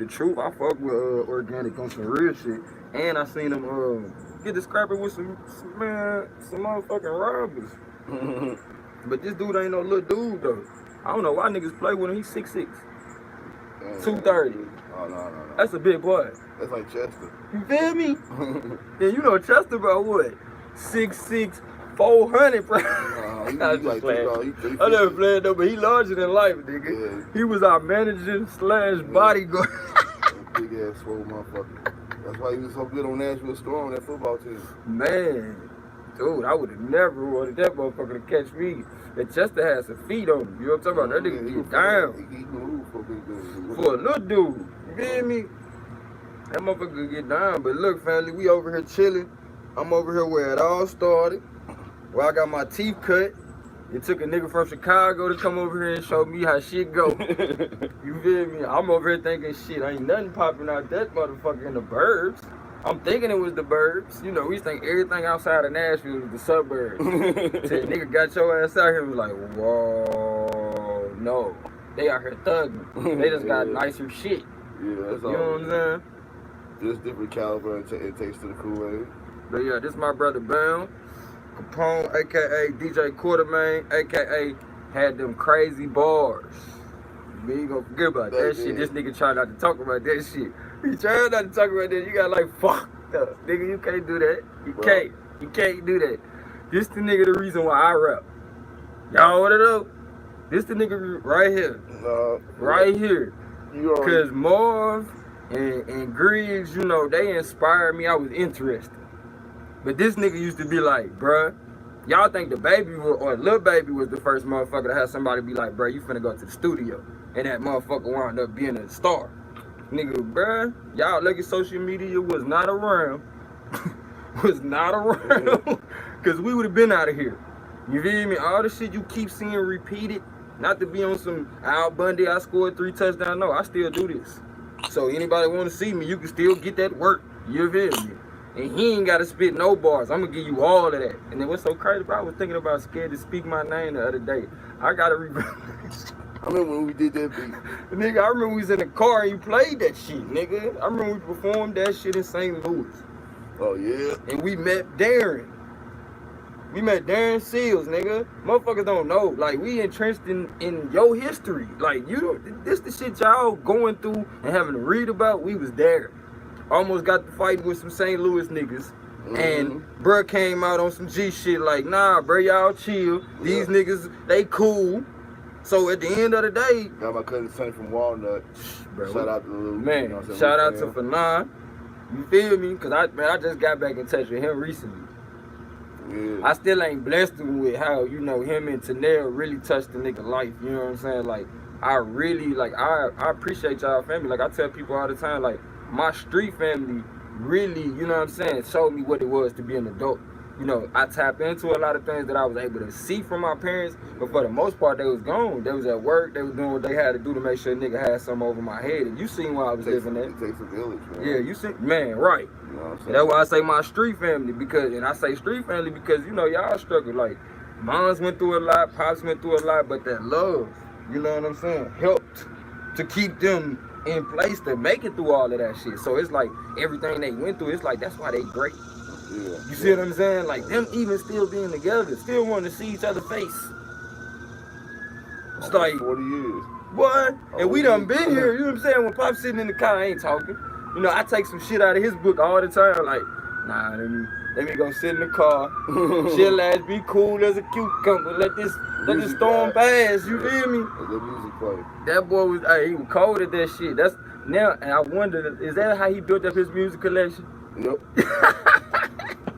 The truth, I fuck with organic on some real shit. And I seen him get the scrapping with some motherfucking robbers. But this dude ain't no little dude though. I don't know why niggas play with him. He's 6'6". 230. Oh, no. That's a big boy. That's like Chester. You feel me? Yeah, you know Chester about what? 6'6", 400, bro. He like I never played though, but he larger than life, nigga. Yeah. He was our manager / bodyguard. Big ass swole motherfucker. That's why he was so good on Nashville Storm, that football team. Man, dude, I would have never wanted that motherfucker to catch me. And Chester had some feet on him. You know what I'm talking about? That nigga get down. He can move for a big dude. For a little dude. You feel me? That motherfucker get down. But look, family, we over here chilling. I'm over here where it all started. Where I got my teeth cut. It took a nigga from Chicago to come over here and show me how shit go. You feel me? I'm over here thinking, shit, ain't nothing popping out that motherfucker in the burbs. I'm thinking it was the burbs. You know, we think everything outside of Nashville is the suburbs. Said, nigga got your ass out here. We like, whoa, no. They out here thugging. They just got nicer shit. Yeah, that's all. You know what I'm saying? Just different caliber and taste to the Kool-Aid. But yeah, this my brother Bam Capone, a.k.a. DJ Quartermane, a.k.a. had them crazy bars. We ain't gonna forget about that shit. This nigga try not to talk about that shit. He try not to talk about that. You got like, fuck up. Nigga, you can't do that. You can't. You can't do that. This the nigga the reason why I rap. Y'all wanna know? This the nigga right here. Right here. Cause Marv and Griggs, you know, they inspired me. I was interested. But this nigga used to be like, bruh, y'all think the baby or Lil Baby was the first motherfucker to have somebody be like, bruh, you finna go to the studio. And that motherfucker wound up being a star. Nigga, bruh, y'all look at social media was not around. Was not around. Cause we would have been out of here. You feel me? All the shit you keep seeing repeated. Not to be on some Al Bundy, I scored 3 touchdowns. No, I still do this. So anybody want to see me, you can still get that work. You feel me? And he ain't got to spit no bars. I'm going to give you all of that. And then what's so crazy, bro, I was thinking about Scared to Speak My Name the other day. I got to remember. I remember when we did that beat. Nigga, I remember we was in the car and you played that shit, nigga. I remember we performed that shit in St. Louis. Oh, yeah? And we met Darren. We met Darren Seals, nigga. Motherfuckers don't know. Like, we entrenched in your history. Like, this the shit y'all going through and having to read about. We was there. Almost got to fight with some St. Louis niggas. And bruh came out on some G shit like, nah, bruh, y'all chill. These niggas, they cool. So at the end of the day, got my cousin Sonny from Walnut. Bro, shout out to Lil. Man, you know shout out to Fanon. You feel me? Cause I just got back in touch with him recently. Yeah. I still ain't blessed him with how, you know, him and Tanel really touched the nigga life. You know what I'm saying? Like, I really, like, I appreciate y'all family. Like, I tell people all the time, like, my street family really, you know what I'm saying, showed me what it was to be an adult. You know, I tapped into a lot of things that I was able to see from my parents, but for the most part, they was gone. They was at work. They was doing what they had to do to make sure a nigga had something over my head. And you seen where I was living at. It takes a village, man. Yeah, you see, man, right. You know what I'm saying? And that's why I say my street family, because, and I say street family because, you know, y'all struggle. Like, moms went through a lot, pops went through a lot, but that love, you know what I'm saying, helped to keep them in place to make it through all of that shit. So it's like everything they went through, it's like that's why they great. Yeah. You see what I'm saying? Like them even still being together, still wanting to see each other's face. It's like 40 years. What? And we done been here, you know what I'm saying? When Pop's sitting in the car, I ain't talking. You know, I take some shit out of his book all the time, like, nah, let me go sit in the car, chill ass, be cool as a cucumber, let this storm pass, you feel me? That music play. That boy was, he was cold at that shit. That's now, and I wonder, is that how he built up his music collection? Nope.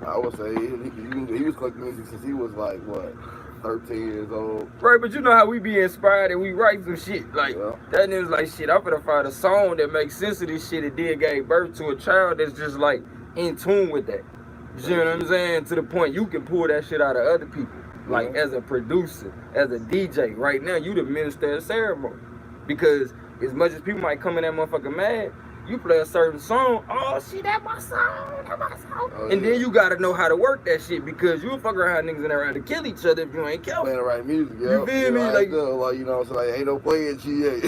I would say he was collecting music since he was like, what, 13 years old. Right, but you know how we be inspired and we write some shit. Like, that nigga's like, shit, I'm finna find a song that makes sense of this shit and then gave birth to a child that's just like in tune with that. You know what I'm saying? To the point you can pull that shit out of other people. Like, as a producer, as a DJ, right now, you the minister of ceremony. Because as much as people might come in that motherfucker mad, you play a certain song, oh shit, that my song, that my song. Oh, and yeah. then you gotta know how to work that shit because you fuck around niggas in there around to kill each other if you ain't careful. Playing the right music, yo. You feel me? Like, you know, so like, ain't no playing shit.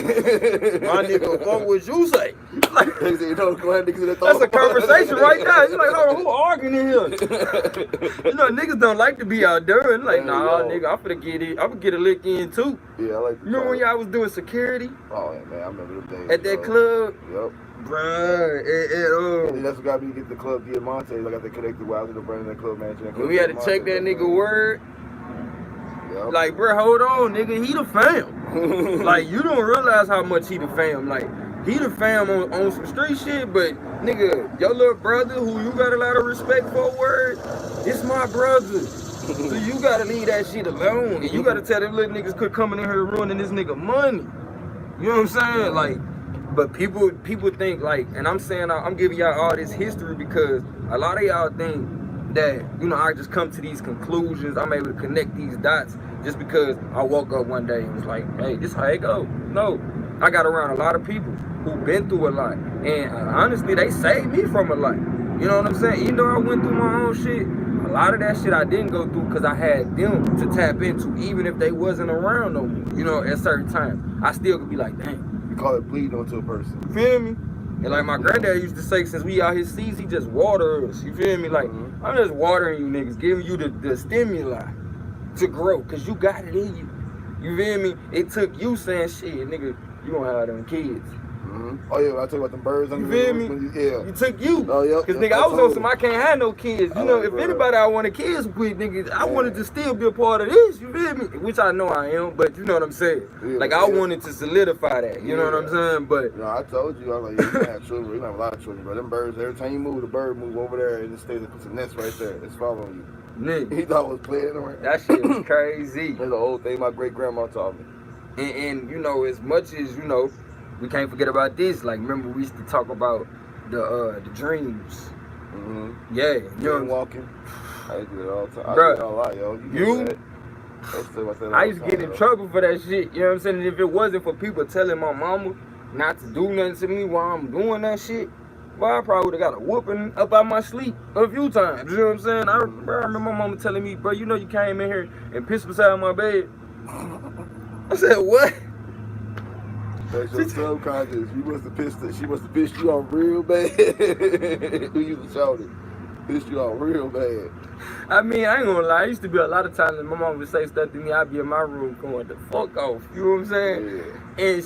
My nigga, fuck what you say. Like, you know, that's a conversation right there. You like, hold on, who arguing in here? You know, niggas don't like to be out there. And like, nah, nigga, I'm finna get it. I'm gonna get a lick in too. Yeah, I like the remember when y'all was doing security? Oh, yeah, man, I remember them days. At that club? Yep. Bruh, and that's what got me to get the club Diamante. I got the connected while I was running that club mansion. When we had to check that nigga word. Yep. Like, bro, hold on, nigga, he the fam. Like, you don't realize how much he the fam. Like, he the fam on some street shit, but nigga, your little brother who you got a lot of respect for word, it's my brother. So you gotta leave that shit alone. And you gotta tell them little niggas quit coming in here ruining this nigga money. You know what I'm saying? Like, but people think like, and I'm saying I'm giving y'all all this history because a lot of y'all think that, you know, I just come to these conclusions, I'm able to connect these dots just because I woke up one day and was like, hey, this how it go. No, I got around a lot of people who've been through a lot, and honestly, they saved me from a lot. You know what I'm saying? Even though I went through my own shit, a lot of that shit I didn't go through because I had them to tap into, even if they wasn't around no more. You know, at certain times, I still could be like, dang. You call it bleeding onto a person. You feel me? And like my granddad used to say, since we out his seeds, he just water us. You feel me? Like, I'm just watering you niggas, giving you the stimuli to grow, because you got it in you. You feel me? It took you saying, shit, nigga, you gonna have them kids. Oh yeah, I talk about them birds. You feel me? Yeah. You took you. Oh yeah. Cause nigga, I was on some I can't have no kids. You know, if anybody I wanted kids with, nigga, I wanted to still be a part of this. You feel me? Which I know I am, but you know what I'm saying. Yeah, like I wanted to solidify that. You know what I'm saying? But no, I told you, I was like, you can have children. You can have a lot of children, but them birds, every time you move, the bird move over there and it stays and puts a nest right there. It's following you. Nigga, he thought I was playing around. That shit was crazy. That's the old thing my great grandma taught me. And you know, as much as, you know, we can't forget about this. Like, remember we used to talk about the dreams. Yeah, you know, walking. I used to do it all the time. Bruh, I do it a lot, yo. I used to get in trouble for that shit. You know what I'm saying? And if it wasn't for people telling my mama not to do nothing to me while I'm doing that shit, well, I probably would have got a whooping up out my sleep a few times. You know what I'm saying? I remember my mama telling me, bro, you know you came in here and pissed beside my bed. I said, what? That's your subconscious. She must have pissed you off real bad. Who used to shout it? Pissed you off real bad. I mean, I ain't gonna lie. I used to be a lot of times that my mom would say stuff to me, I'd be in my room going the fuck off. You know what I'm saying? Yeah. And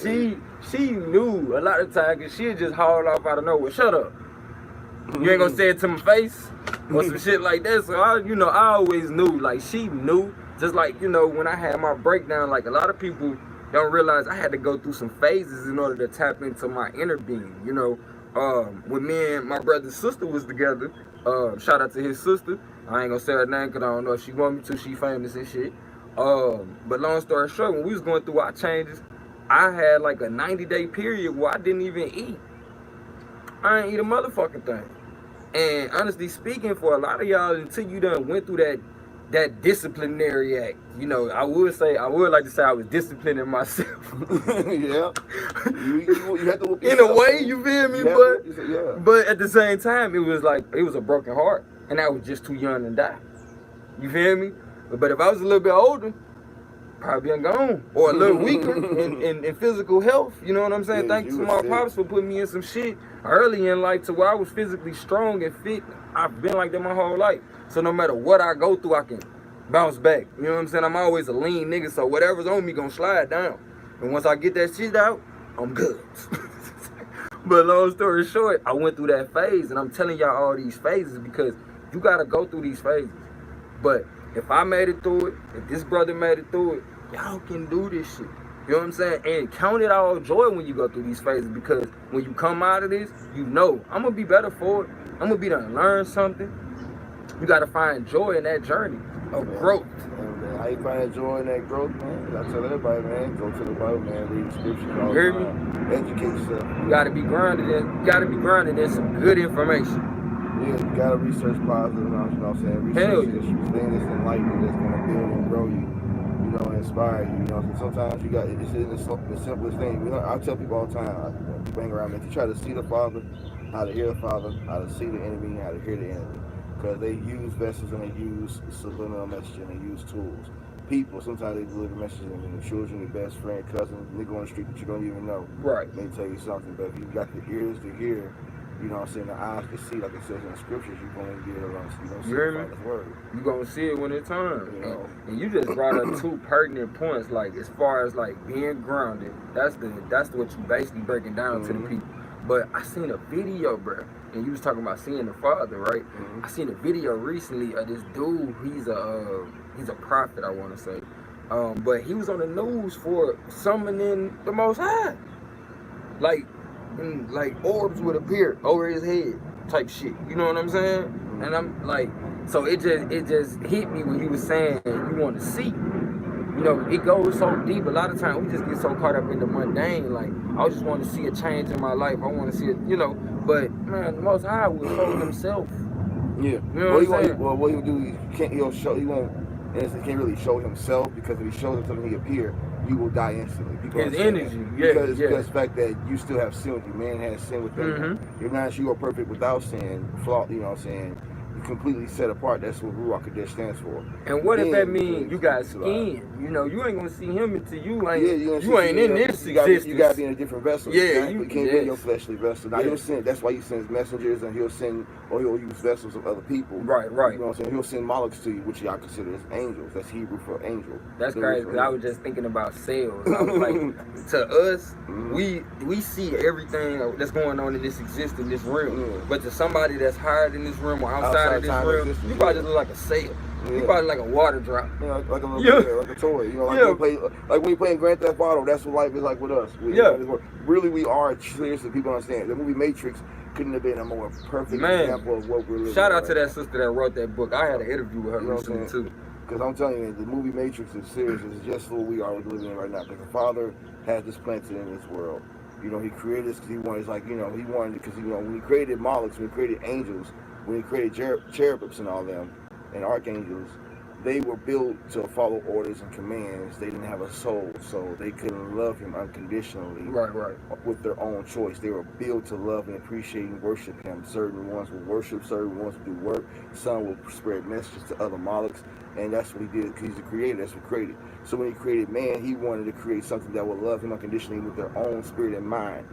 she knew a lot of times, because she'd just haul off out of nowhere. Shut up. You ain't gonna say it to my face or some shit like that. So I always knew. Like, she knew. Just like, you know, when I had my breakdown, like a lot of people don't realize I had to go through some phases in order to tap into my inner being. You know, when me and my brother's sister was together, shout out to his sister. I ain't gonna say her name because I don't know if she want me to. She famous and shit. But long story short, when we was going through our changes, I had like a 90-day period where I didn't even eat. I ain't eat a motherfucking thing. And honestly speaking, for a lot of y'all, until you done went through that disciplinary act, you know, I would like to say I was disciplining myself. Yeah. You had to whoop in yourself, a way, man. you feel me? Yeah. But at the same time, it was a broken heart, and I was just too young to die. You feel me? But if I was a little bit older, probably been gone, or a little weaker in physical health. You know what I'm saying? Thanks to my pops for putting me in some shit early in life to where I was physically strong and fit. I've been like that my whole life. So no matter what I go through, I can bounce back. You know what I'm saying? I'm always a lean nigga, so whatever's on me gonna slide down. And once I get that shit out, I'm good. But long story short, I went through that phase, and I'm telling y'all all these phases because you gotta go through these phases. But if I made it through it, if this brother made it through it, y'all can do this shit. You know what I'm saying? And count it all joy when you go through these phases, because when you come out of this, you know, I'm gonna be better for it. I'm gonna be done learn something. You gotta find joy in that journey of growth. How you find joy in that growth, man? I tell everybody, man, go to the Bible, man, read the scriptures all the time. Educate yourself. You gotta be grounded in some good information. Yeah, you gotta research positive, you know what I'm saying? Research issues, things that's enlightening, that's gonna build and grow you. You know, inspire you. You know, sometimes you got it's in the simplest thing. You know, I tell people all the time, people hang around me, you try to see the Father, how to hear the Father, how to see the enemy, and how to hear the enemy. Because they use vessels and they use subliminal messaging and they use tools. People, sometimes they deliver messages and your children, your best friend, cousin, nigga on the street that you don't even know. Right. They tell you something, but if you got the ears to hear, you know what I'm saying, the eyes to see, like it says in the scriptures, you're going to get it around, you know, see the Father's word. You're going to see it when it's time. You know? And you just brought up two pertinent points, like as far as like being grounded. That's what you basically breaking down to the people. But I seen a video, bro, and you was talking about seeing the Father, right? I seen a video recently of this dude. He's a prophet, I want to say, but he was on the news for summoning the Most High, like orbs would appear over his head, type shit. You know what I'm saying? And I'm like, so it just hit me when you was saying you want to see. You know, it goes so deep. A lot of times we just get so caught up in the mundane. Like, I just want to see a change in my life. I want to see it, you know. But man, the Most High will show himself. Yeah. You know what I'm saying? Well, what he'll do, he can't really show himself, because if he shows himself and he appear, you will die instantly. His energy, because the fact that you still have sin with you. Man has sin within you. You're not sure you are perfect without sin, flaw. You know what I'm saying? Completely set apart. That's what Ruach Kadesh stands for. And what if that means you got skin? You know, you ain't gonna see him until you ain't in this existence. You gotta be in a different vessel. Yeah, you can't be in your fleshly vessel. Now he'll send. That's why he sends messengers, and he'll use vessels of other people. Right. You know what I'm saying? He'll send malaks to you, which y'all consider as angels. That's Hebrew for angel. That's crazy, because I was just thinking about cells. I was like, to us, we see everything that's going on in this existence, in this realm. But to somebody that's higher than this realm or outside of this realm, you probably just look like a sail. You probably like a water drop. Yeah, like a little like a toy. You know, like when you play Grand Theft Auto, that's what life is like with us. Really, we are seriously. People understand. The movie Matrix couldn't have been a more perfect example of what we're living. Shout out to that sister that wrote that book. I had an interview with her recently too. Because I'm telling you, the movie Matrix is serious. It's just what we are living in right now. Because the Father has this planted in this world. You know, he created this because he wanted, because, you know, when he created Molochs, when he created angels, when he created cherubims and all them, and archangels, they were built to follow orders and commands. They didn't have a soul, so they couldn't love him unconditionally. Right. With their own choice. They were built to love and appreciate and worship him. Certain ones will worship, certain ones will do work. Some will spread messages to other Molochs, and that's what he did, because he's the creator. That's what he created. So when he created man, he wanted to create something that would love him unconditionally with their own spirit and mind.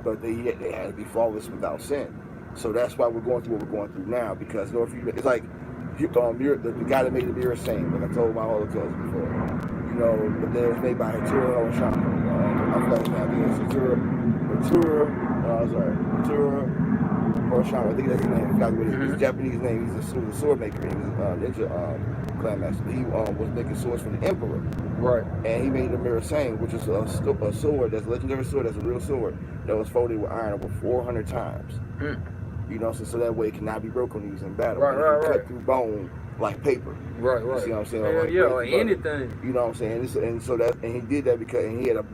But they had to be flawless without sin. So that's why we're going through what we're going through now, because it's like the guy that made the mirror sing, like I told my other cousins before. You know, but then it was made by Hatura Oshama. I forgot his name. I think it's Hatura Oshama. I think that's his name. I forgot what it is. His Japanese name. He's a sword maker. He was a ninja clan master. He was making swords for the emperor. Right. And he made the mirror sing, which is a sword, that's a legendary sword, that's a real sword, that was folded with iron over 400 times. You know, so that way it cannot be broken when he was in battle. Right. Cut through bone like paper. Right. You see what I'm saying? Or anything. You know what I'm saying? And he did that because he had to,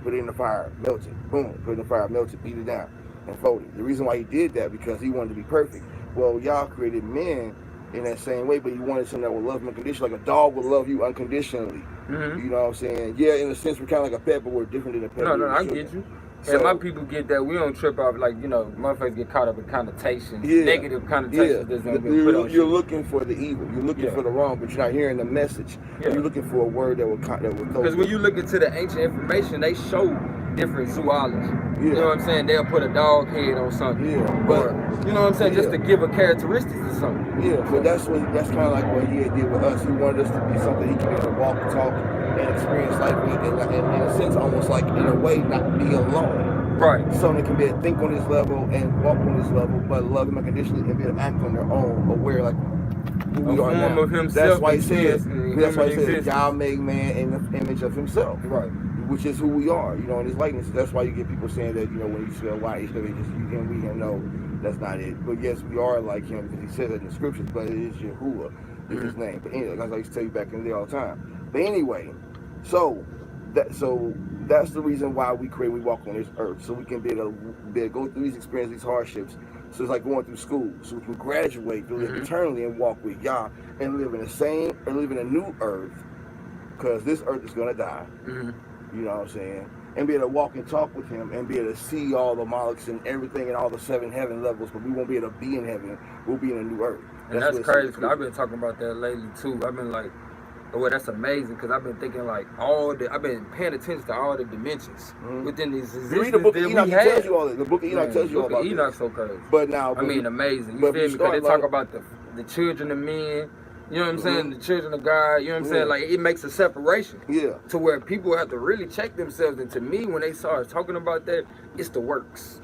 put it in the fire, melt it, boom, put it in the fire, melt it, beat it down, and fold it. The reason why he did that, because he wanted to be perfect. Well, y'all created men in that same way, but you wanted something that would love him unconditionally, like a dog would love you unconditionally. You know what I'm saying? Yeah, in a sense, we're kind of like a pet, but we're different than a pet. No, I get you. So, and my people get that. We don't trip off, motherfuckers get caught up in connotations, negative connotations that's going to be put on You're looking for the evil. You're looking for the wrong, but you're not hearing the message. You're looking for a word that will because when you look into the ancient information, they show different zoology. You know what I'm saying? They'll put a dog head on something. Or, you know what I'm saying? Just to give a characteristic to something. But that's kind of like what he did with us. He wanted us to be something he could walk, talk, and experience life in a sense, almost like in a way, not be alone. Right. Something can be able to think on this level and walk on this level, but love him unconditionally and be able to act on their own, aware like who we are now. Of himself. That's why he says God made man in the image of himself. Right. Which is who we are, in his likeness. That's why you get people saying that, when you spell white, it's just you him, we him. No, that's not it. But yes, we are like him because he says that in the scriptures, but it is Yahuwah, is his name. But anyway, like I used to tell you back in the day all the time. But anyway, so that's the reason why we walk on this earth, so we can be able to go through these experiences, these hardships. So it's like going through school, so we can graduate, to live eternally and walk with Yah and live in a new earth, because this earth is gonna die. You know what I'm saying? And be able to walk and talk with him and be able to see all the Molochs and everything and all the 7 heaven levels, but we won't be able to be in heaven. We'll be in a new earth. And that's crazy, because I've been talking about that lately too. I've been like, well, that's amazing, because I've been thinking like I've been paying attention to all the dimensions within these existences. You read the book of Enoch, it tells you all that. The book of Enoch tells you all about Enoch's so crazy. But now, I mean, amazing. You feel me? Because they talk about the children of men. You know what I'm saying? The children of God. You know what I'm saying? Like, it makes a separation. Yeah. To where people have to really check themselves. And to me, when they start talking about that, it's the works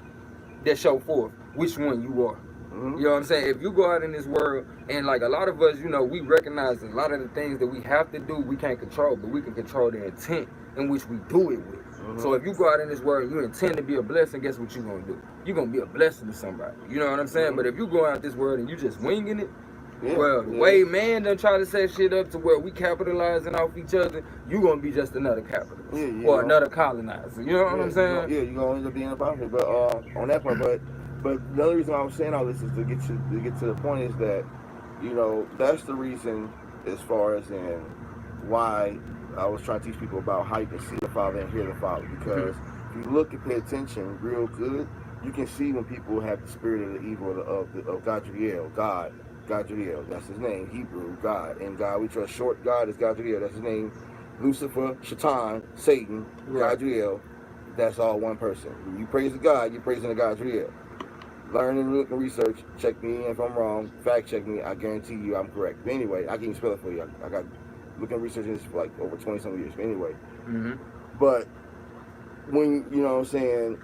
that show forth which one you are. You know what I'm saying? If you go out in this world, and like a lot of us, you know, we recognize a lot of the things that we have to do, we can't control, but we can control the intent in which we do it with. So if you go out in this world and you intend to be a blessing, guess what you're going to do? You're going to be a blessing to somebody. You know what I'm saying? But if you go out this world and you just winging it, well, the way man done try to set shit up to where we capitalizing off each other, you gonna be just another capitalist or another colonizer. You know what I'm saying? You're gonna end up being about it. But on that part, but the other reason I was saying all this is to get to the point is that, you know, that's the reason as far as in why I was trying to teach people about how you can see the Father and hear the Father, because if you look and pay attention real good, you can see when people have the spirit of the evil of Gadriel, Gadriel, that's his name, Hebrew, God. And God, we trust. Short God is Gadriel, that's his name. Lucifer, Shaitan, Satan, Gadriel, that's all one person. When you praise the God, you're praising the Gadriel. Learn and look and research, check me if I'm wrong, fact check me, I guarantee you I'm correct. But anyway, I can even spell it for you. I got looking and researching this for like over 20 some years. But anyway. But when, you know what I'm saying,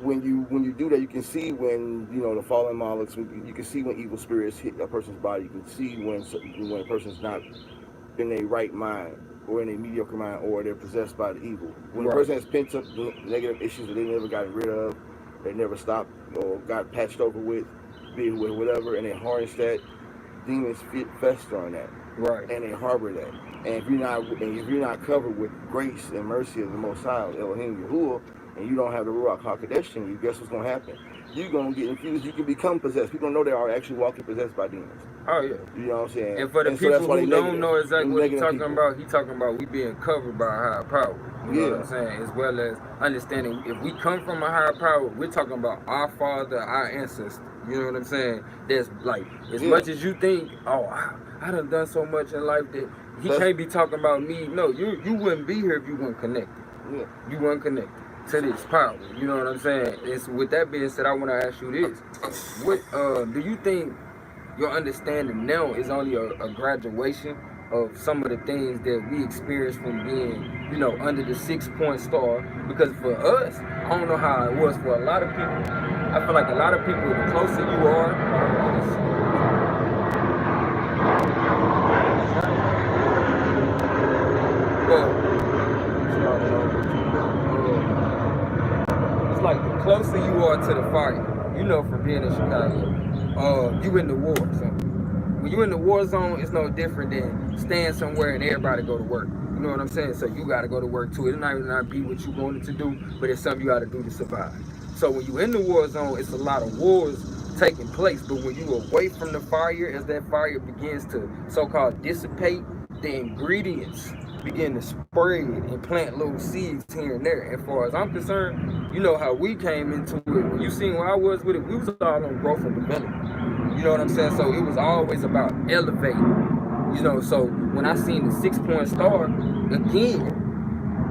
when you do that, you can see when, you know, the fallen Molochs, you can see when evil spirits hit a person's body. You can see when a person's not in a right mind or in a mediocre mind, or they're possessed by the evil. When a person has pent up negative issues that they never got rid of, they never stopped or got patched over with, whatever, and they harness that, demons fester on that. And they harbor that. And if you're not covered with grace and mercy of the Most High, Elohim Yahuwah, and you don't have the Ruach HaKodesh in you, guess what's going to happen? You're going to get infused. You can become possessed. People don't know they are actually walking possessed by demons. Oh, yeah. You know what I'm saying? And for the people who don't know exactly what he's talking about, he's talking about we being covered by a higher power. You know what I'm saying? As well as understanding if we come from a higher power, we're talking about our father, our ancestor. You know what I'm saying? That's like, as much as you think, oh, I done so much in life that he can't be talking about me. No, you wouldn't be here if you weren't connected. You weren't connected to this power. You know what I'm saying? It's, with that being said, I want to ask you this. What do you think your understanding now is only a graduation of some of the things that we experienced from being, you know, under the 6-point star? Because for us, I don't know how it was for a lot of people. I feel like a lot of people, the closer you are, it's like the closer you are to the fire, you know, from being in Chicago, you in the war zone. When you in the war zone, it's no different than staying somewhere and everybody go to work. You know what I'm saying? So you got to go to work too. It might not be what you wanted to do, but it's something you got to do to survive. So when you in the war zone, it's a lot of wars taking place. But when you away from the fire, as that fire begins to so-called dissipate, the ingredients begin to spread and plant little seeds here and there. And far as I'm concerned, you know how we came into it. When you seen where I was with it, we was all on growth and development. You know what I'm saying? So it was always about elevating. You know, so when I seen the 6-point star, again,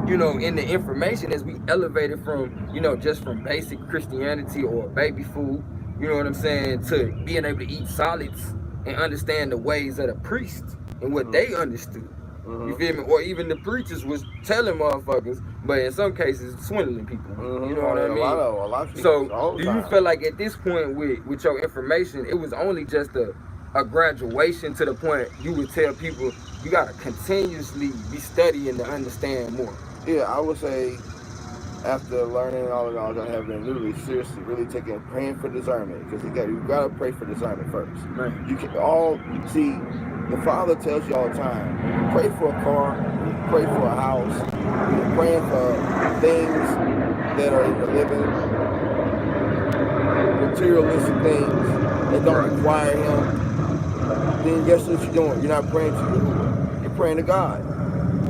you know, in the information as we elevated from, you know, just from basic Christianity or baby food, you know what I'm saying, to being able to eat solids and understand the ways of the priests and what they understood. You feel me? Or even the preachers was telling motherfuckers, but in some cases swindling people. You know what I mean? A lot of so do you feel like at this point with your information, it was only just a graduation to the point you would tell people you gotta continuously be studying to understand more? Yeah, I would say after learning all of that, I have been literally seriously really praying for discernment, because you gotta pray for discernment first. Right. You can all see. The Father tells you all the time, pray for a car, pray for a house, you're praying for things that are in the living, materialistic things that don't require Him. Then guess what you're doing? You're not praying to Yahuwah. You're praying to God.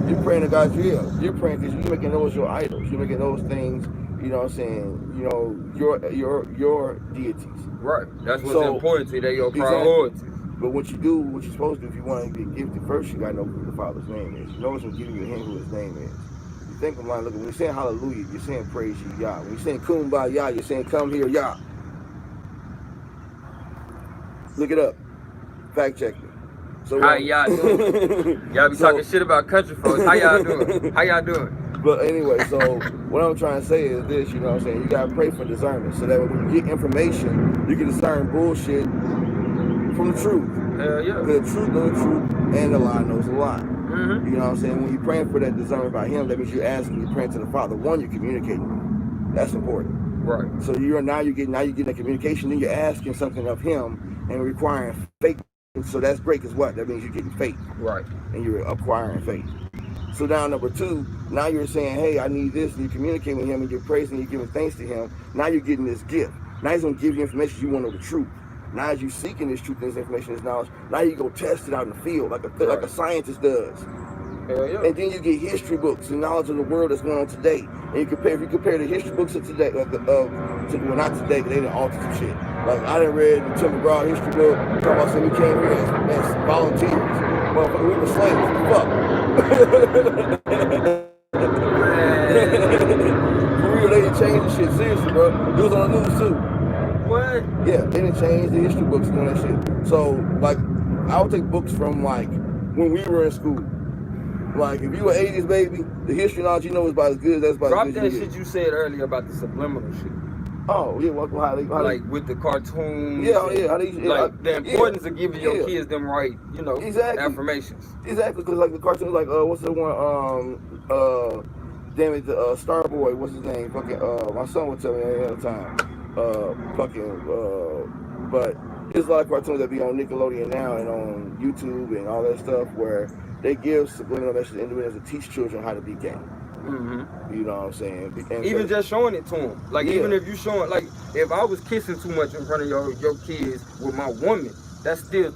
You're praying to God's will. You're praying because you're making those your idols. You're making those things, you know what I'm saying, you know, your deities. Right. That's what's important to you. They're your priorities. But what you do, what you're supposed to do, if you want to get gifted first, you got to know who the Father's name is. You know what's giving you a hint who his name is. You think of like, look, when you're saying hallelujah, you're saying praise you, Yah. When you're saying kumbaya, you're saying come here, Yah. Look it up. Fact check it. So how y'all doing? Y'all be talking shit about country folks. How y'all doing? How y'all doing? But anyway, so what I'm trying to say is this, you know what I'm saying? You got to pray for discernment so that when you get information, you can discern bullshit from the truth. Hell yeah. The truth knows the truth, and the lie knows the lie. Mm-hmm. You know what I'm saying? When you're praying for that discernment by him, that means you're asking, you're praying to the Father. One, you're communicating with him. That's important. Right. So you're getting that communication, then you're asking something of him and requiring faith. So that's great, because what? That means you're getting faith. Right. And you're acquiring faith. So now number two, now you're saying, hey, I need this, and you're communicating with him, and you're praising, you're giving thanks to him. Now you're getting this gift. Now he's going to give you information you want to know the truth. Now as you're seeking this truth, this information, this knowledge, now you go test it out in the field like a scientist does. Hell yeah. And then you get history books and knowledge of the world that's going on today. And you compare, if you compare the history books of today, well, not today, they didn't alter some shit. Like I done read the Tim McGraw history book, talking about saying we came here as volunteers. Motherfucker, we were slaves. Fuck. For real, they didn't change the shit, seriously, bro. It was on the news too. What? Yeah, they didn't change the history books and all that shit. So, like, I would take books from, like, when we were in school. Like, if you were 80s, baby, the history knowledge you know is about as good as that's about Drop as good as you that shit you said earlier about the subliminal shit. Oh, yeah, how they like with the cartoons. Yeah, yeah. How they, like, the importance of giving your kids them right, you know, affirmations. Exactly, because, like, the cartoons, like, what's the one, damn it, the Starboy, what's his name? Fucking, my son would tell me that all the time. But there's a lot of cartoons that be on Nickelodeon now and on YouTube and all that stuff where they give subliminal messages individuals to teach children how to be gay. Mm-hmm. You know what I'm saying? And even just showing it to them. Like, even if you showing, like, if I was kissing too much in front of your kids with my woman, that's still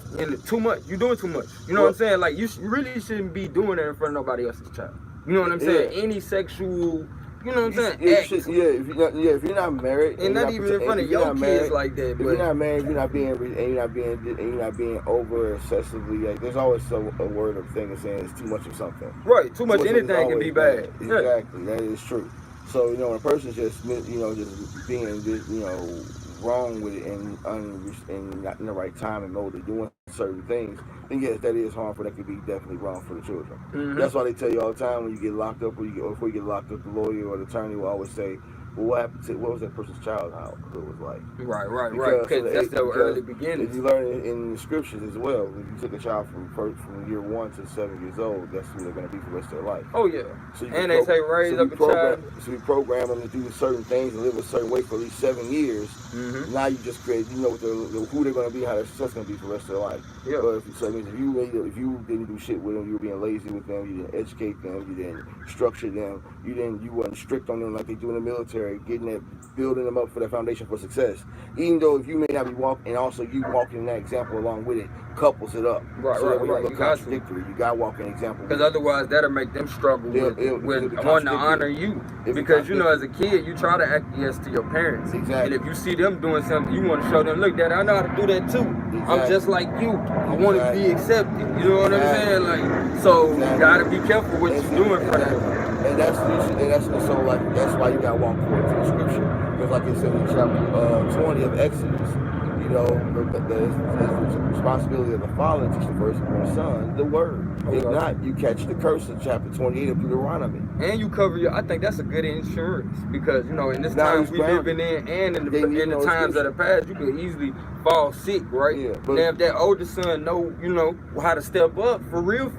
too much. You're doing too much. You know what I'm saying? Like, you really shouldn't be doing that in front of nobody else's child. You know what I'm saying? Any sexual... You know what I'm saying? If you're not married, and not even in front of your kids like that. If you're not married, you're not being over excessively. Like, there's always a word of thing that's saying it's too much of something. Right, too much anything can be bad. Exactly, that is true. So when a person's just just being wrong with it and not in the right time and mode of doing certain things, then yes, that is harmful. That could be definitely wrong for the children. Mm-hmm. That's why they tell you all the time when you get locked up, or before you get locked up, the lawyer or the attorney will always say, well, what was that person's childhood was like? Right. Because that's the early beginnings. You learn it in the scriptures as well. If you took a child from year 1 to 7 years old, that's who they're going to be for the rest of their life. Oh yeah. So and they say raise up a child. So we program them to do certain things and live a certain way for at least 7 years. Mm-hmm. Now you just create, who they're going to be, how their success going to be for the rest of their life. Yeah. But if you didn't do shit with them, you were being lazy with them, you didn't educate them, you didn't structure them, you weren't strict on them like they do in the military. Building them up for their foundation for success. Even though if you may not be walking, and also you walking in that example along with it, couples it up. Right. You got contradictory. You got to walk an example. Because otherwise, that'll make them struggle with wanting to honor you. Because as a kid, you try to acquiesce to your parents. Exactly. And if you see them doing something, you want to show them, look, Dad, I know how to do that too. Exactly. I'm just like you. I want to be accepted. You know what I'm saying? Like, so you got to be careful what you're doing for that. And that's why you got to walk forward to the scripture. Because like it said in chapter 20 of Exodus, the responsibility of the father to teach the firstborn son the word. If not, you catch the curse in chapter 28 of Deuteronomy. And you cover I think that's a good insurance because, in this time we living in and in the times that have passed, you could easily fall sick, right? Yeah, but now if that older son know how to step up for real,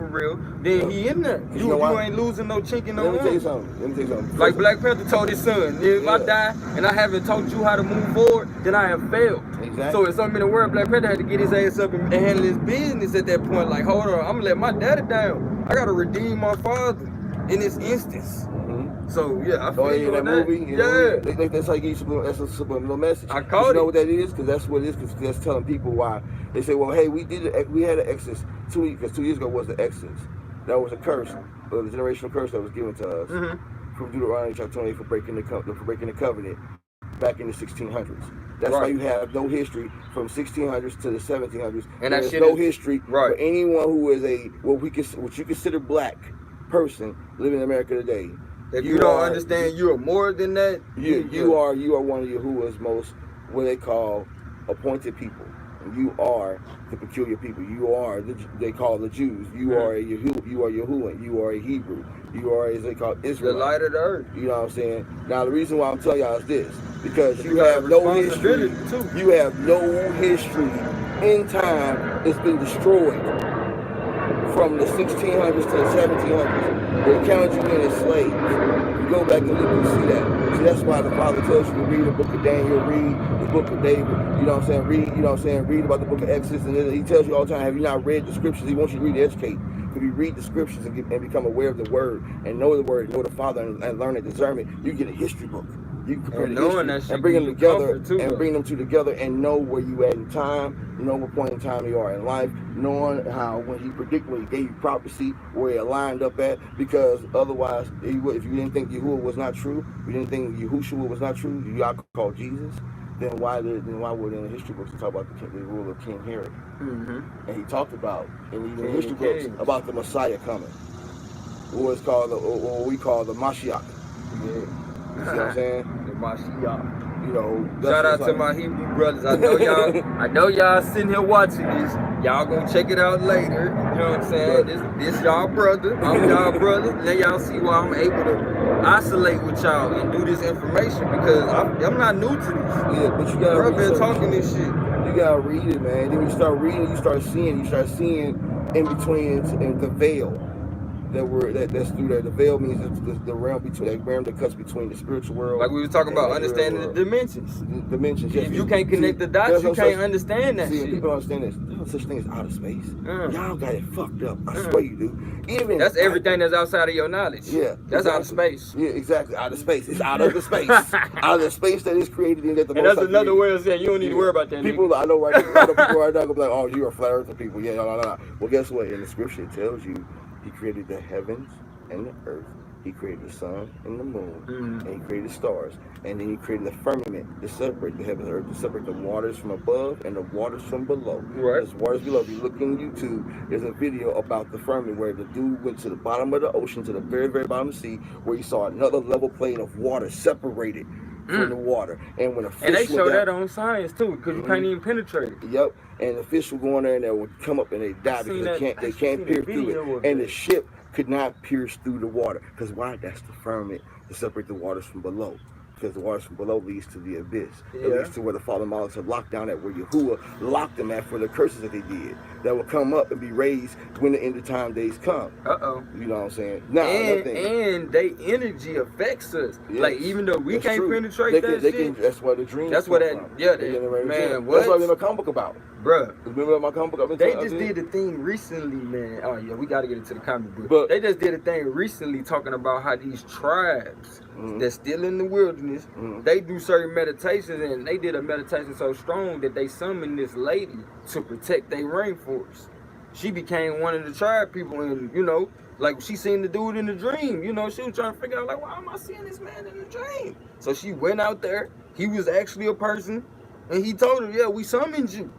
then he in there. You ain't losing no chink in no Let me tell you something. Like Black Panther told his son, if I die and I haven't taught you how to move forward, then I have failed. Exactly. So it's something in the world, Black Panther had to get his ass up and handle his business at that point. Like, hold on, I'm gonna let my daddy down. I gotta redeem my father in this instance. Mm-hmm. So yeah, I feel you that movie. That's how you get that's a subliminal message. I caught it. You know what that is? Because that's what it is. Because that's telling people why they say, well, hey, we had an Exodus 2 years ago was the Exodus. That was a curse. the generational curse that was given to us from Deuteronomy chapter 28 for breaking the covenant back in the 1600s. That's why you have no history from 1600s to the 1700s. And there's no history for anyone who is what you consider black person living in America today. If you don't understand, you are more than that. You are one of Yahuwah's most what they call appointed people. You are the peculiar people. You are they call the Jews. You are a Yahuwah. You are Yahuwah. You are a Hebrew. You are as they call Israel. The light of the earth. You know what I'm saying? Now the reason why I'm telling y'all is this, because you have no history. You have no history in time. It's been destroyed from the 1600s to the 1700s. They counted you in as slaves. You go back and look, you see that. So that's why the Father tells you to read the book of Daniel, read the book of David, you know what I'm saying? Read about the book of Exodus, and then he tells you all the time, have you not read the scriptures? He wants you to read to educate. If you read the scriptures and become aware of the word, and know the word, know the Father, and learn the discernment, you get a history book. You can compare the history and bring them together bring them together and know where you at in time, know what point in time you are in life, knowing how when he gave you prophecy where it lined up at, because otherwise, if you didn't think Yahuwah was not true, you didn't think Yahushua was not true, y'all called Jesus, then why were in the history books to talk about the rule of King Herod? And he talked about in the history books about the Messiah coming, what we call the Mashiach. You see what I'm saying? The Mashiach. You know, shout out to my Hebrew brothers. I know y'all sitting here watching this. Y'all gonna check it out later. You know what I'm saying? This y'all brother. I'm y'all brother. Let y'all see why I'm able to isolate with y'all and do this information, because I'm not new to this. Yeah, but you gotta I've been talking this shit. You gotta read it, man. Then when you start reading, you start seeing in between in the veil. That's through there. The veil means the realm that cuts between the spiritual world. Like we were talking about, understanding the dimensions. Dimensions. If you can't connect the dots, you can't understand that shit. People don't understand this. There's no such thing as outer space. Y'all got it fucked up. I swear you do. That's everything that's outside of your knowledge. Yeah. That's outer space. Yeah, exactly. Outer space. It's out of the space. Out of the space that is created in that the. And that's another way of saying you don't need to worry about that. People, I know right now, people right now go like, oh, you're a flat earther people. Yeah, no. Well, guess what? In the scripture it tells you, he created the heavens and the earth. He created the sun and the moon, and he created the stars, and then he created the firmament to separate the heavens and earth, to separate the waters from above and the waters from below. Right. There's waters below. If you look on YouTube, there's a video about the firmament where the dude went to the bottom of the ocean, to the very, very bottom of the sea, where he saw another level plane of water separated from the water. And when a fish they show that on science too, because you can't even penetrate it. Yep. And the fish will go in there and they would come up and they die because they can't pierce through it. And the ship could not pierce through the water. Because why? That's the firmament to separate the waters from below. Because the waters from below leads to the abyss. It leads to where the fallen monarchs are locked down at, where Yahuwah locked them at for the curses that they did. That will come up and be raised when the end of time days come. You know what I'm saying? Now, and they energy affects us. Yes. Like, even though we can't penetrate that shit. That's why the dreams That's what that, man, what? That's what I made my comic book about. Bruh. Remember my comic book? They just did a thing recently, man. Oh, yeah, we got to get into the comic book. But they just did a thing recently talking about how these tribes that's still in the wilderness, they do certain meditations, and they did a meditation so strong that they summoned this lady to protect their rainforest. She became one of the tribe people, and, you know, like, she seen the dude in the dream. You know, she was trying to figure out, like, why am I seeing this man in the dream? So she went out there. He was actually a person, and he told her, yeah, we summoned you.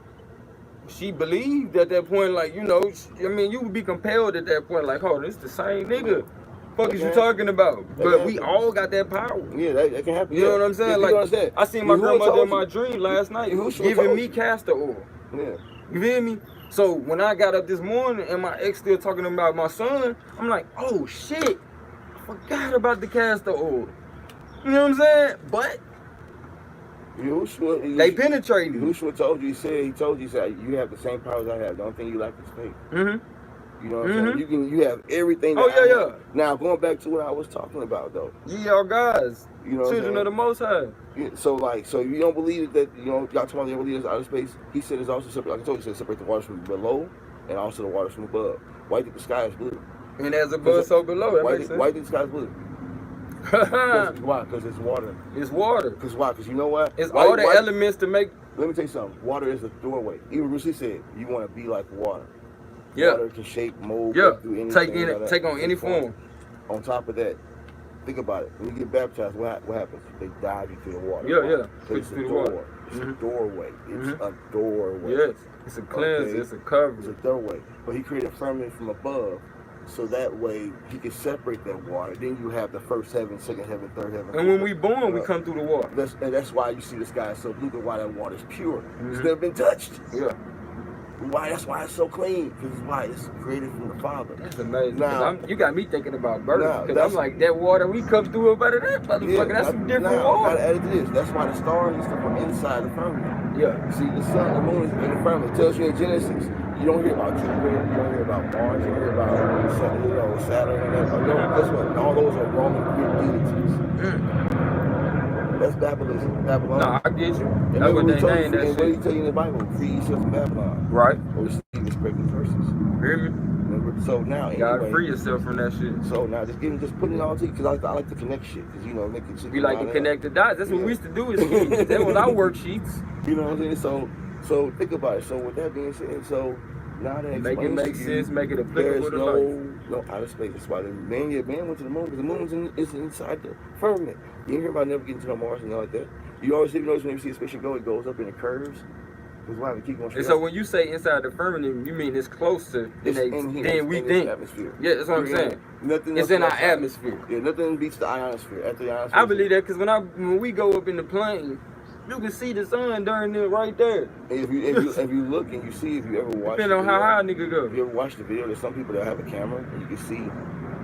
She believed at that point, like, you know, I mean, you would be compelled at that point, like, oh, this the same nigga. Fuck is you talking about? But we all got that power. Yeah, that can happen. You know what I'm saying? Like, I seen my grandmother in my dream last night giving me castor oil. Yeah. You feel me? So when I got up this morning and my ex still talking about my son, I'm like, oh shit, I forgot about the castor oil. You know what I'm saying? But they penetrated. Yahushua told you, he said, you have the same powers I have. The only thing you lack is faith. You know what I'm saying? You have everything. Yeah. Now going back to what I was talking about though. Ye are gods, you know, children of the Most High. Yeah, so you don't believe that, you know, y'all talking about the believe outer space. He said it's also separate. Like I told you, he said separate the waters from below and also the waters from above. Why do you think the sky is blue? And as above, so below. That why makes sense. Why do you think the sky is blue? Why? Because it's water. It's water. Because why? Because you know what? It's all the elements to make. Let me tell you something. Water is the doorway. Even Bruce Lee said, you want to be like water. Yeah. Water can shape, mold, Yeah. do anything. Take on any form. On top of that, think about it. When you get baptized, what happens? They dive into the water. Yeah. So it's a door. It's a doorway. It's a doorway. Yes. It's a cleanse. It's a cover. It's a doorway. But he created a firmament from above, so that way he can separate that water. Then you have the first heaven, second heaven, third heaven. And when we born, we come through the water. That's why you see the sky so blue, and why that water is pure. It's never been touched. Yeah. That's why it's so clean. Because it's why it's created from the Father. That's amazing. Now, you got me thinking about birth. Because I'm like, that water we come through about that motherfucker. That's some different water. Gotta add to this. That's why the stars and stuff are inside the firmament. Yeah. See, the sun, the moon is in the firmament. It tells you in Genesis. You don't hear about Jupiter. You don't hear about Mars. You don't hear about Saturn. And that. No, guess what? All those are Roman Greek deities. That's Babylon. No, I get you. That's what they named that shit. What do you tell you in the Bible? Free yourself from Babylon. Right. Or receive its pregnant verses. Hear me? Remember? So now, you gotta free yourself from that shit. So now, just putting it all together, because I like to connect shit, because make it shit. We like to connect the dots. That's what we used to do as kids. That was our worksheets. You know what I'm saying? So think about it. So with that being said, so now that make it make sense, make it applicable to life. No outer space. That's why the man went to the moon, because the moon is inside the firmament. You hear about never getting to no Mars and all like that. You always notice when you see a spaceship go, it goes up and it curves. Because why we keep going straight. And so when you say inside the firmament, you mean it's closer than we think. Atmosphere. Yeah, that's what I'm saying. It's in our atmosphere. Yeah, nothing beats the ionosphere. At the ionosphere. I believe that because when we go up in the plane, you can see the sun during there right there. If you look and you see, if you ever watch, depending on how high a nigga go. If you ever watch the video, there's some people that have a camera and you can see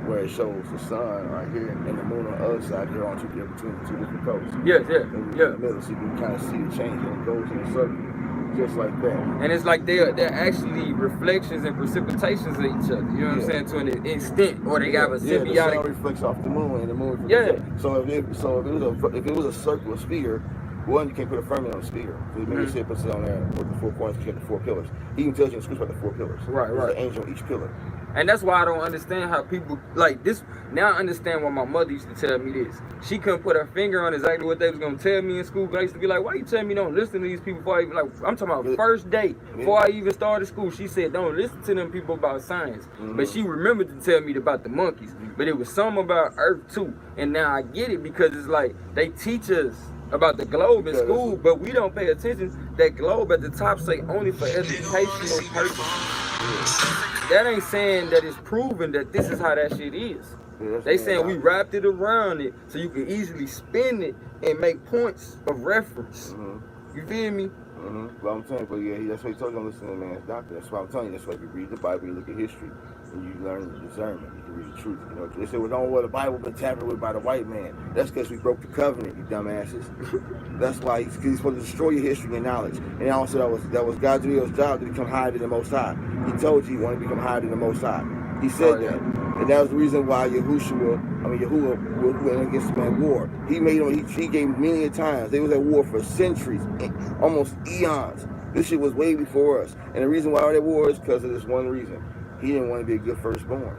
where it shows the sun right here and the moon on the other side. They're on between the two different coasts. Yeah. In the middle, so you can kind of see the change, and it goes in a circle, just like that. And it's like they're actually reflections and precipitations of each other. You know what I'm saying? To an extent, or they got a symbiotic. The sun reflects off the moon, and the moon reflects. So if it was a circular sphere. One, you can't put a firmament on a sphere. Because maybe say puts it on there with the four corners, you have the four pillars. He even tells you in the scripture about the four pillars. Right. There's an angel on each pillar. And that's why I don't understand how people like this. Now I understand why my mother used to tell me this. She couldn't put her finger on exactly what they was gonna tell me in school. But I used to be like, why you telling me don't listen to these people before I even, like, I'm talking about first day before I even started school. She said don't listen to them people about science. But she remembered to tell me about the monkeys. But it was something about Earth too. And now I get it because it's like they teach us about the globe in school, but we don't pay attention. That globe at the top say only for educational purposes. That ain't saying that it's proven that this is how that shit is. They saying we wrapped it around it so you can easily spin it and make points of reference. You feel me? Well, I'm telling you, that's why he told you don't listen to the man's doctor. That's why I'm telling you. That's why if you read the Bible, you look at history, and you learn discernment. You can read the truth. You know, they say, well, don't wear the Bible been tampered with by the white man. That's because we broke the covenant, you dumbasses. That's why he's supposed to destroy your history and knowledge. And also that was God's job to become higher than the Most High. He told you he wanted to become higher than the Most High. He said that. And that was the reason why Yahuwah went against the man war. He gave many times. They was at war for centuries, almost eons. This shit was way before us. And the reason why they war is because of this one reason. He didn't want to be a good firstborn.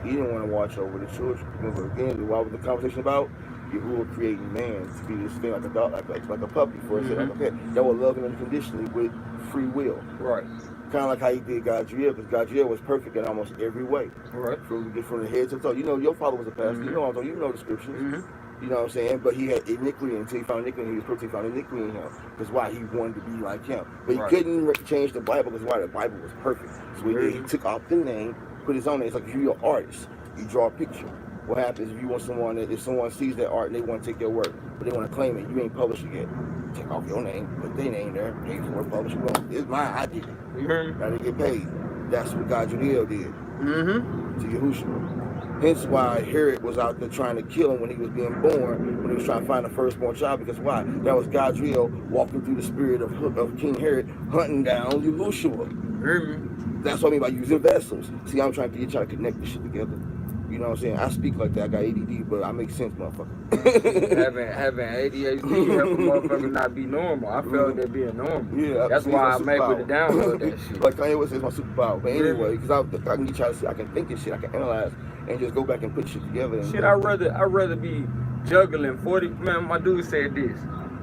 He didn't want to watch over the children. Remember, again, what was the conversation about? Yahuwah creating man to be this thing like a dog, like a puppy for us. Like, okay, that will love him unconditionally with free will. Right. Kind of like how he did Gadriel, because Gadriel was perfect in almost every way. Right. From the head to the toe. You know, your father was a pastor. You know the scriptures. You know what I'm saying? But he had iniquity until he found iniquity. He was perfect. He found iniquity in him. That's why he wanted to be like him. But he couldn't change the Bible because why? The Bible was perfect. So he took off the name, put his own name. It's like if you're an artist, you draw a picture. What happens if you want someone if someone sees that art and they want to take your work, but they want to claim it, you ain't published it yet. Take off your name, put their name there, pay for it, publish it. It's mine, I did it. You heard me? Gotta get paid. That's what Gadriel did to Yahushua. Hence why Herod was out there trying to kill him when he was being born, when he was trying to find a firstborn child, because why? That was Gadriel walking through the spirit of King Herod, hunting down Yahushua. Hear me? That's what I mean by using vessels. See, I'm trying to connect this shit together. You know what I'm saying? I speak like that. I got ADD, but I make sense, motherfucker. having ADHD help a motherfucker not be normal. I felt that being normal. Yeah, that's why I made with the download that shit. Like Kanye West is my superpower. But anyway, because I can get y'all to see, I can think of shit, I can analyze, and just go back and put shit together. And I'd rather be juggling 40. Man, my dude said this.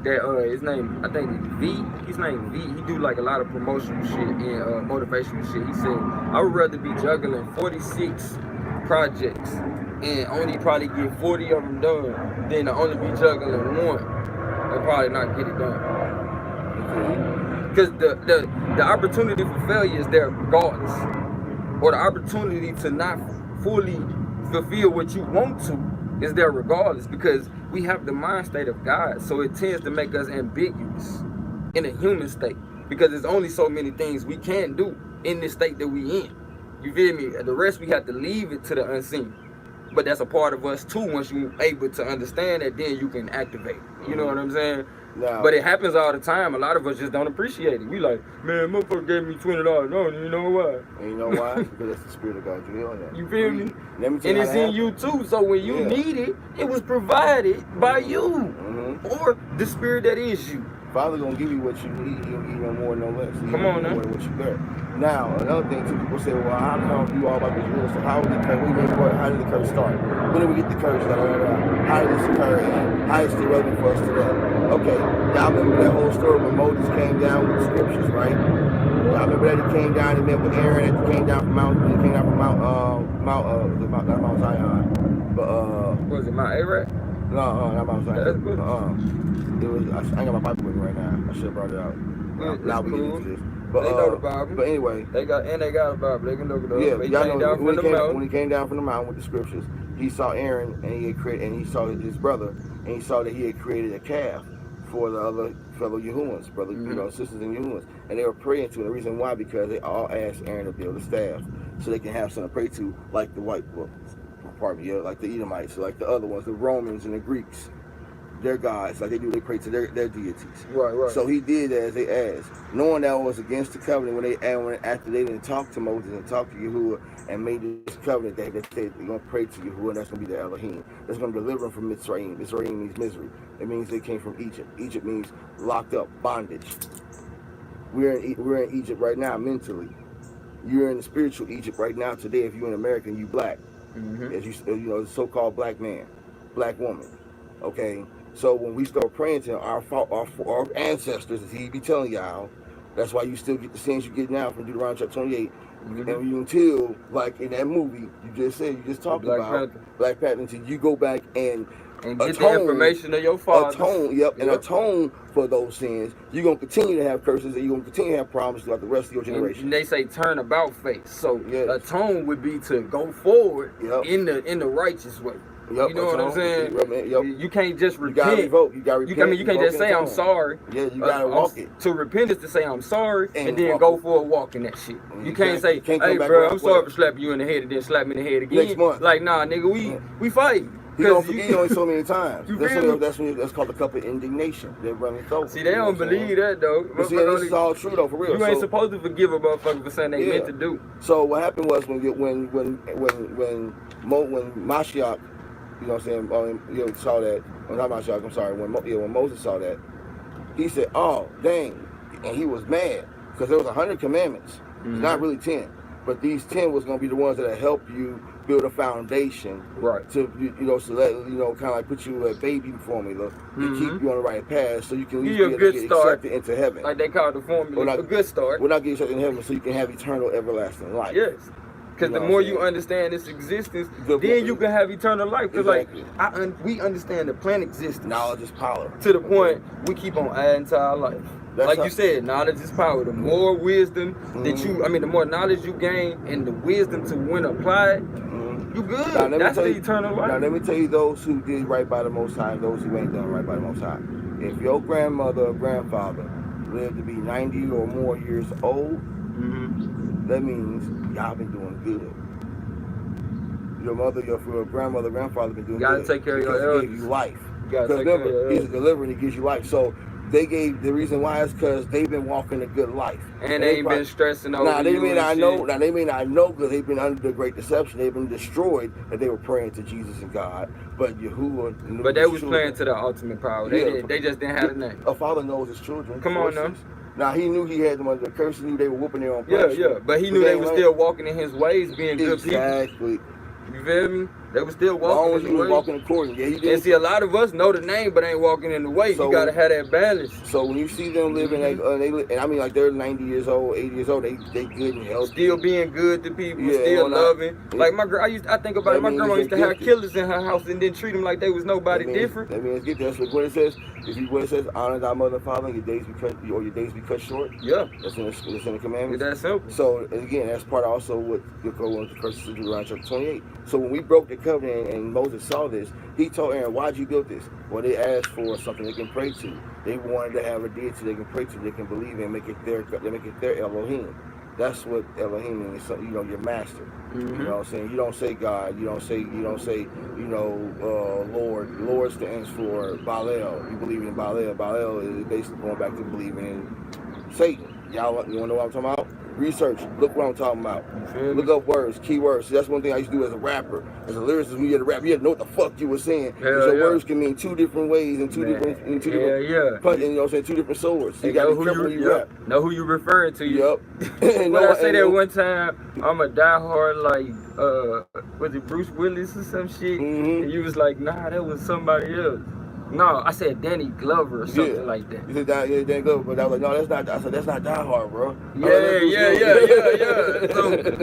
that his name, I think it's V. His name V. He do like a lot of promotional shit and motivational shit. He said, I would rather be juggling 46 projects and only probably get 40 of them done than to only be juggling one and probably not get it done. Because the opportunity for failure is there regardless, or the opportunity to not fully fulfill what you want to is there regardless, because we have the mind state of God, so it tends to make us ambiguous in a human state, because there's only so many things we can do in this state that we in. You feel me? The rest we have to leave it to the unseen. But that's a part of us too. Once you're able to understand that, then you can activate it. You know what I'm saying? No. But it happens all the time. A lot of us just don't appreciate it. We like, man, motherfucker gave me $20. I don't even know why. And you know why? Because that's the spirit of God. You know that. You feel me? Let me tell And you it's in you too. So when you need it, it was provided by you or the spirit that is you. Father gonna give you what you need. He'll give you no more, no less. Come on now. What you got. Now, another thing too, people say, well, how come you all about this real stuff? How did the curse? How did the curse start? When did we get the curse? How did this occur? And how is it relevant for us today? Okay, y'all remember that whole story when Moses came down with the scriptures, right? Y'all remember that he came down and met with Aaron and he came down from Mount Zion. But Was it Mount Arad? No, not Mount Zion. That's good. It was. I ain't got my Bible with me right now. I should have brought it out. Now we get into this. But, they know the Bible. But anyway, they got a Bible. They can look it up. Yeah, They y'all came know down from the mountain. when he came down from the mountain with the scriptures, he saw Aaron and he had created, and he saw his brother, and he saw that he had created a calf for the other fellow Yahuans, brother, you know, sisters and Yahuans, and they were praying to him. The reason why, because they all asked Aaron to build a staff so they can have something to pray to, like the white, like the Edomites, like the other ones, the Romans and the Greeks. Their gods, like they pray to their deities. Right. So he did as they asked, knowing that was against the covenant after they didn't talk to Moses and talk to Yahuwah and made this covenant that they said they're gonna pray to Yahuwah, and that's gonna be the Elohim. That's gonna deliver them from Mitzrayim. Mitzrayim means misery. It means they came from Egypt. Egypt means locked up, bondage. We're in Egypt right now mentally. You're in the spiritual Egypt right now today. If you're an American, you black. As you know, the so-called black man, black woman. Okay. So when we start praying to our ancestors, as he be telling y'all, that's why you still get the sins you get now from Deuteronomy chapter 28. And until, like in that movie you just talked about, Black Panther, until you go back and get the information of your father. Atone for those sins. You're going to continue to have curses and you're going to continue to have problems throughout the rest of your generation. And they say turn about face. So atone would be to go forward in the righteous way. You know what I'm saying? You can't just repent. You gotta revoke. You gotta repent. You can't just say I'm sorry. Yeah, you gotta walk it. To repent is to say I'm sorry and then go for a walk in that shit. You can't say, hey bro, I'm sorry for slapping you in the head and then slap me in the head again. Next month. Like, nah, nigga, we fighting. You don't forget only so many times. That's called the cup of indignation. They're running over. See, they don't believe that though. But see, this is all true though, for real. You ain't supposed to forgive a motherfucker for something they meant to do. So what happened was when Mashiach, you know what I'm saying, saw that. Well, not Mashiach, I'm sorry. When Moses saw that, he said, "Oh, dang," and he was mad because there was 100 commandments. It's not really 10, but these 10 was going to be the ones that help you build a foundation, right? To so that kind of like put you a baby formula to keep you on the right path, so you can at least get accepted into heaven. Like they call the formula a good start. We're not getting accepted in heaven, so you can have eternal, everlasting life. Yes. Because the more you understand its existence, then you can have eternal life. Because we understand the plan existence. Knowledge is power. To the point we keep on adding to our life. Like you said, knowledge is power. The more wisdom the more knowledge you gain and the wisdom to when applied, you good. That's the eternal life. Now let me tell you those who did right by the Most High and those who ain't done right by the Most High. If your grandmother or grandfather lived to be 90 or more years old, that means y'all been doing good. Your mother, your grandmother, grandfather been doing good. You gotta take care of your elders. He gave you life. You gotta take care of your He's a deliverer and he gives you life. So they gave the reason why is because they've been walking a good life. And they ain't been stressing over they may not know because they've been under the great deception. They've been destroyed that they were praying to Jesus and God. But Yahuwah. But they was praying to the ultimate power. They just didn't have a name. A father knows his children. Come on now. Now he knew he had them under the curse. He knew they were whooping their own punishment. But he knew they were still walking in his ways, being good people. Exactly. You feel me? They was still As long walking as in you the was way. walking according. Yeah, he And did. see, a lot of us know the name, but ain't walking in the way. So- You gotta have that balance. So when you see them living, and I mean, like they're 90 years old, 80 years old, they good and healthy. Still being good to people, Yeah, still well, loving. yeah. Like my girl, I think about it. My That grandma means used to they're have gifted. killers in her house and then treat them like they was nobody different. That means get that's what it says. What it says, honor thy mother and father, and your days be cut short. Yeah, That's in the commandments. that's simple. So and again, that's part also what you go on the curses of Deuteronomy chapter 28. So when we broke the covenant and Moses saw this, he told Aaron, "Why'd you build this?" Well, they asked for something they can pray to. They wanted to have a deity they can pray to, they can believe in, make it their Elohim. That's what Elohim means. So, your master. You know what I'm saying? You don't say God. You don't say Lord. Lord stands for Baalel. You believe in Baalel. Baalel is basically going back to believing in Satan. Y'all want to know what I'm talking about? Research. Look what I'm talking about. Look up words, key words. See, that's one thing I used to do as a rapper. As a lyricist, when you had to rap, you had to know what the fuck you were saying. Because your words can mean two different ways and two different and two different swords. So you gotta be careful when you rap. Know who you referring to. Yep. When I say that one time, I'm a diehard like was it Bruce Willis or some shit? And you was like, nah, that was somebody else. No, I said Danny Glover or something like that. You said Danny Glover, but I was like, no, that's not. I said that's not Die Hard, bro. Yeah.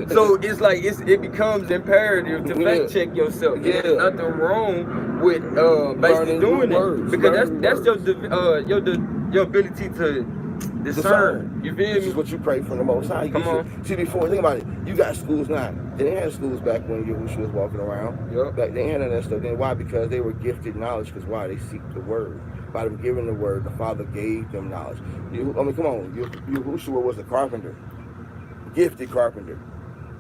So it's like it becomes imperative to fact check yourself. Yeah. There's nothing wrong with basically doing it because that's your ability to discern. You feel This me? is what you pray from the Most High. Come on. See, before, think about it. You got schools now. They didn't have schools back when Yahushua was walking around. Yep. They ain't had none of that stuff. Then why? Because they were gifted knowledge. Because why? They seek the word. By them giving the word, the Father gave them knowledge. Come on. Yahushua was a carpenter. Gifted carpenter.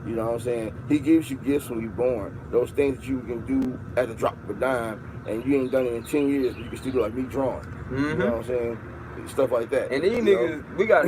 You know what I'm saying? He gives you gifts when you're born. Those things that you can do at the drop of a dime, and you ain't done it in 10 years, but you can still do like me drawing. You know what I'm saying? Stuff like that. And these niggas, we got